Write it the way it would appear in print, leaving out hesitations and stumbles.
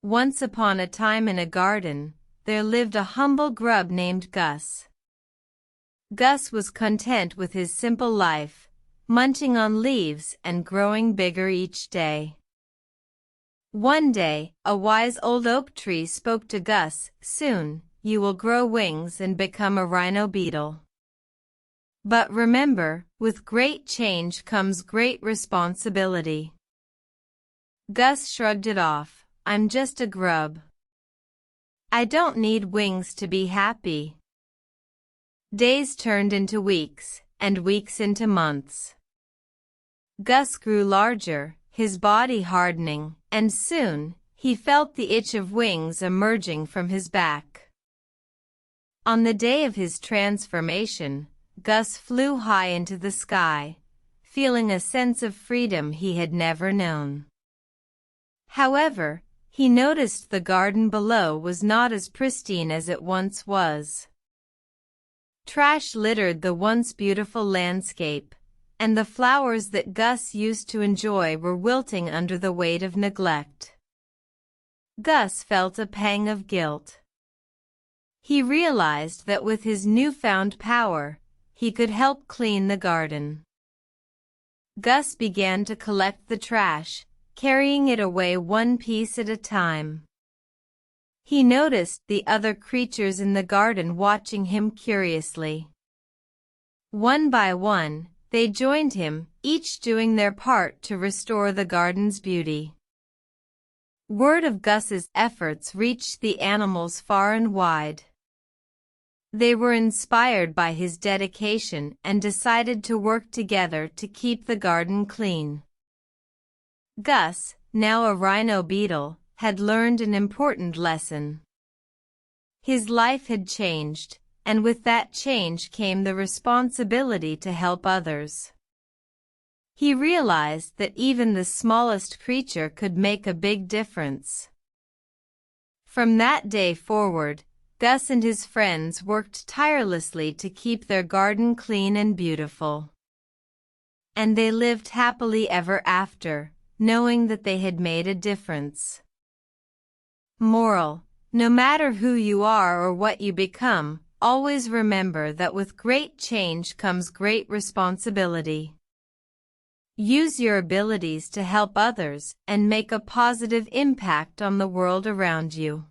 Once upon a time in a garden, there lived a humble grub named Gus. Gus was content with his simple life, munching on leaves and growing bigger each day. One day, a wise old oak tree spoke to Gus, "Soon, you will grow wings and become a rhino beetle. But remember, with great change comes great responsibility." Gus shrugged it off. "I'm just a grub. I don't need wings to be happy." Days turned into weeks, and weeks into months. Gus grew larger, his body hardening, and soon, he felt the itch of wings emerging from his back. On the day of his transformation, Gus flew high into the sky, feeling a sense of freedom he had never known. However, he noticed the garden below was not as pristine as it once was. Trash littered the once beautiful landscape, and the flowers that Gus used to enjoy were wilting under the weight of neglect. Gus felt a pang of guilt. He realized that with his newfound power, he could help clean the garden. Gus began to collect the trash, carrying it away one piece at a time. He noticed the other creatures in the garden watching him curiously. One by one, they joined him, each doing their part to restore the garden's beauty. Word of Gus's efforts reached the animals far and wide. They were inspired by his dedication and decided to work together to keep the garden clean. Gus, now a rhino beetle, had learned an important lesson. His life had changed, and with that change came the responsibility to help others. He realized that even the smallest creature could make a big difference. From that day forward, Gus and his friends worked tirelessly to keep their garden clean and beautiful. And they lived happily ever after, knowing that they had made a difference. Moral: no matter who you are or what you become, always remember that with great change comes great responsibility. Use your abilities to help others and make a positive impact on the world around you.